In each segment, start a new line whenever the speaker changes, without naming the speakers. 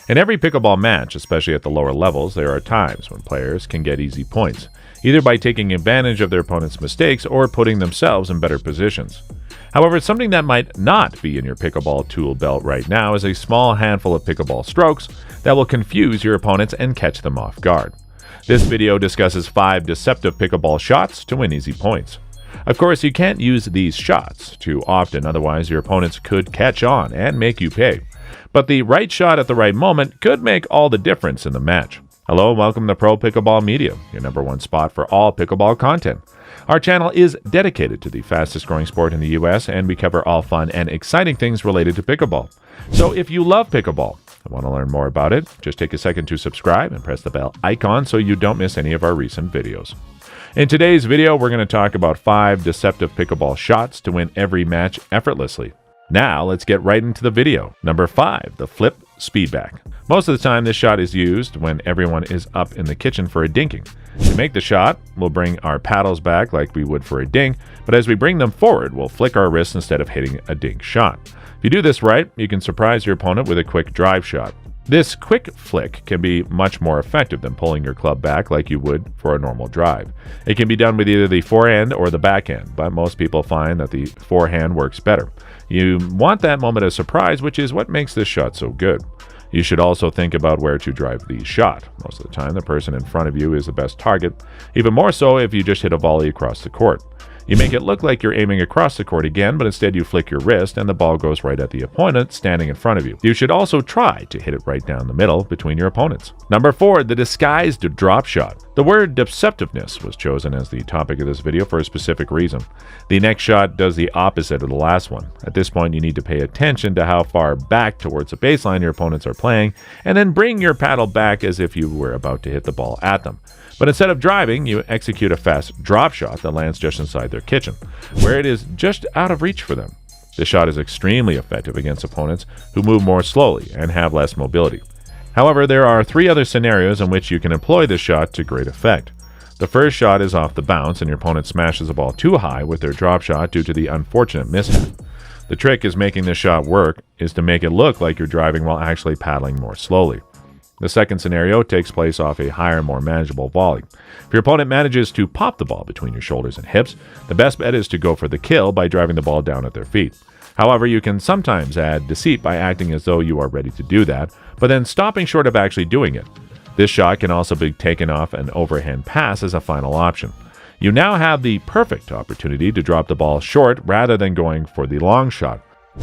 In every pickleball match, especially at the lower levels, there are times when players can get easy points, either by taking advantage of their opponent's mistakes or putting themselves in better positions. However, something that might not be in your pickleball tool belt right now is a small handful of pickleball strokes that will confuse your opponents and catch them off guard. This video discusses 5 deceptive pickleball shots to win easy points. Of course, you can't use these shots too often, otherwise your opponents could catch on and make you pay. But the right shot at the right moment could make all the difference in the match. Hello and welcome to Pro Pickleball Media, your #1 spot for all pickleball content. Our channel is dedicated to the fastest growing sport in the US, and we cover all fun and exciting things related to pickleball. So if you love pickleball and want to learn more about it, just take a second to subscribe and press the bell icon so you don't miss any of our recent videos. In today's video, we're going to talk about 5 deceptive pickleball shots to win every match effortlessly. Now, let's get right into the video. Number 5, the flip speedback. Most of the time, this shot is used when everyone is up in the kitchen for a dinking. To make the shot, we'll bring our paddles back like we would for a dink, but as we bring them forward, we'll flick our wrists instead of hitting a dink shot. If you do this right, you can surprise your opponent with a quick drive shot. This quick flick can be much more effective than pulling your club back like you would for a normal drive. It can be done with either the forehand or the backhand, but most people find that the forehand works better. You want that moment of surprise, which is what makes this shot so good. You should also think about where to drive the shot. Most of the time, the person in front of you is the best target, even more so if you just hit a volley across the court. You make it look like you're aiming across the court again, but instead you flick your wrist and the ball goes right at the opponent standing in front of you. You should also try to hit it right down the middle between your opponents. Number 4, the disguised drop shot. The word deceptiveness was chosen as the topic of this video for a specific reason. The next shot does the opposite of the last one. At this point, you need to pay attention to how far back towards the baseline your opponents are playing, and then bring your paddle back as if you were about to hit the ball at them. But instead of driving, you execute a fast drop shot that lands just inside their kitchen, where it is just out of reach for them. This shot is extremely effective against opponents who move more slowly and have less mobility. However, there are 3 other scenarios in which you can employ this shot to great effect. The first shot is off the bounce and your opponent smashes the ball too high with their drop shot due to the unfortunate mishap. The trick is making this shot work is to make it look like you're driving while actually paddling more slowly. The second scenario takes place off a higher, more manageable volley. If your opponent manages to pop the ball between your shoulders and hips, the best bet is to go for the kill by driving the ball down at their feet. However, you can sometimes add deceit by acting as though you are ready to do that, but then stopping short of actually doing it. This shot can also be taken off an overhand pass as a final option. You now have the perfect opportunity to drop the ball short rather than going for the long shot.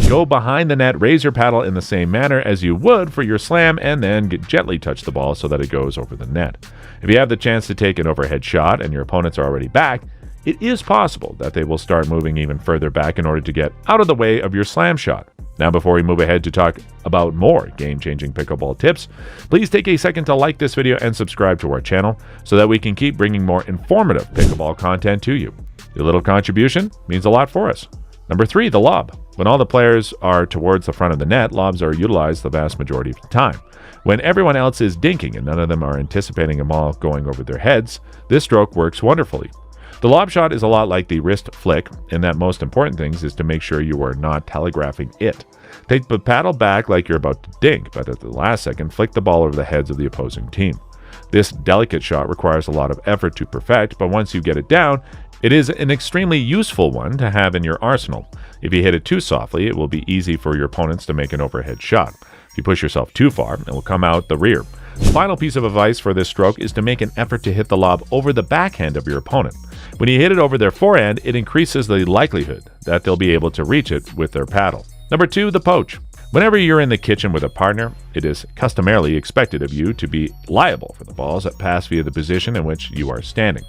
Go behind the net, raise your paddle in the same manner as you would for your slam, and then gently touch the ball so that it goes over the net. If you have the chance to take an overhead shot and your opponents are already back, it is possible that they will start moving even further back in order to get out of the way of your slam shot. Now, before we move ahead to talk about more game-changing pickleball tips, please take a second to like this video and subscribe to our channel so that we can keep bringing more informative pickleball content to you. Your little contribution means a lot for us. Number 3, the lob. When all the players are towards the front of the net, lobs are utilized the vast majority of the time. When everyone else is dinking and none of them are anticipating a ball going over their heads, this stroke works wonderfully. The lob shot is a lot like the wrist flick, in that most important things is to make sure you are not telegraphing it. Take the paddle back like you're about to dink, but at the last second, flick the ball over the heads of the opposing team. This delicate shot requires a lot of effort to perfect, but once you get it down, it is an extremely useful one to have in your arsenal. If you hit it too softly, it will be easy for your opponents to make an overhead shot. If you push yourself too far, it will come out the rear. The final piece of advice for this stroke is to make an effort to hit the lob over the backhand of your opponent. When you hit it over their forehand, it increases the likelihood that they'll be able to reach it with their paddle. Number 2, the poach. Whenever you're in the kitchen with a partner, it is customarily expected of you to be liable for the balls that pass via the position in which you are standing.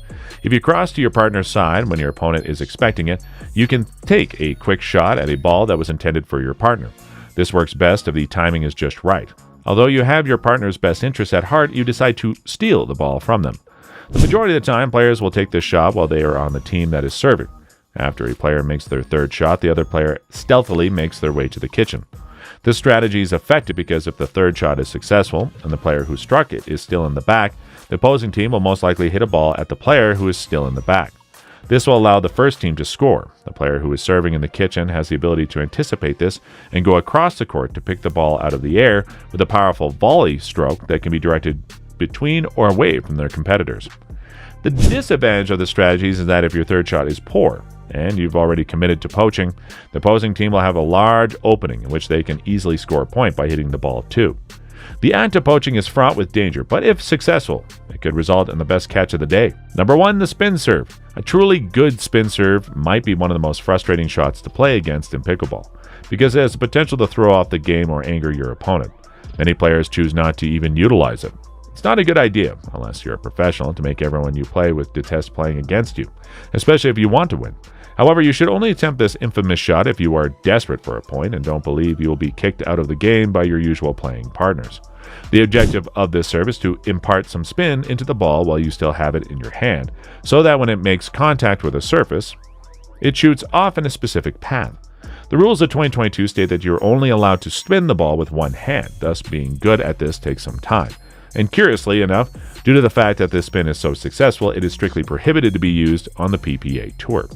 If you cross to your partner's side when your opponent is expecting it, you can take a quick shot at a ball that was intended for your partner. This works best if the timing is just right. Although you have your partner's best interests at heart, you decide to steal the ball from them. The majority of the time, players will take this shot while they are on the team that is serving. After a player makes their third shot, the other player stealthily makes their way to the kitchen. This strategy is effective because if the third shot is successful and the player who struck it is still in the back, the opposing team will most likely hit a ball at the player who is still in the back. This will allow the first team to score. The player who is serving in the kitchen has the ability to anticipate this and go across the court to pick the ball out of the air with a powerful volley stroke that can be directed between or away from their competitors. The disadvantage of the strategies is that if your third shot is poor and you've already committed to poaching, the opposing team will have a large opening in which they can easily score a point by hitting the ball too. The act of poaching is fraught with danger, but if successful, it could result in the best catch of the day. Number 1, the spin serve. A truly good spin serve might be one of the most frustrating shots to play against in pickleball, because it has the potential to throw off the game or anger your opponent. Many players choose not to even utilize it. It's not a good idea, unless you're a professional, to make everyone you play with detest playing against you, especially if you want to win. However, you should only attempt this infamous shot if you are desperate for a point and don't believe you will be kicked out of the game by your usual playing partners. The objective of this serve is to impart some spin into the ball while you still have it in your hand, so that when it makes contact with a surface, it shoots off in a specific path. The rules of 2022 state that you're only allowed to spin the ball with one hand, thus being good at this takes some time. And curiously enough, due to the fact that this spin is so successful, it is strictly prohibited to be used on the PPA Tour.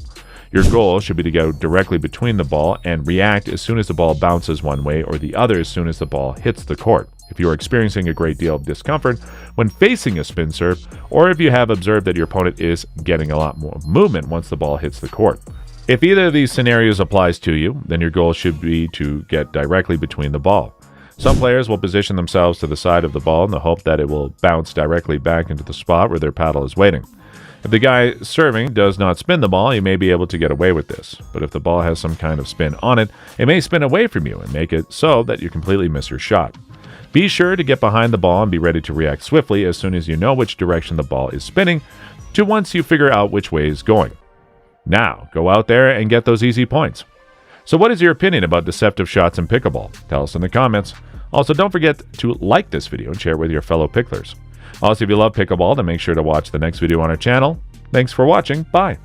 Your goal should be to go directly between the ball and react as soon as the ball bounces one way or the other as soon as the ball hits the court. If you are experiencing a great deal of discomfort when facing a spin serve, or if you have observed that your opponent is getting a lot more movement once the ball hits the court. If either of these scenarios applies to you, then your goal should be to get directly between the ball. Some players will position themselves to the side of the ball in the hope that it will bounce directly back into the spot where their paddle is waiting. If the guy serving does not spin the ball, you may be able to get away with this. But if the ball has some kind of spin on it, it may spin away from you and make it so that you completely miss your shot. Be sure to get behind the ball and be ready to react swiftly as soon as you know which direction the ball is spinning, to once you figure out which way it's going. Now, go out there and get those easy points. So what is your opinion about deceptive shots in pickleball? Tell us in the comments. Also, don't forget to like this video and share it with your fellow picklers. Also, if you love pickleball, then make sure to watch the next video on our channel. Thanks for watching. Bye.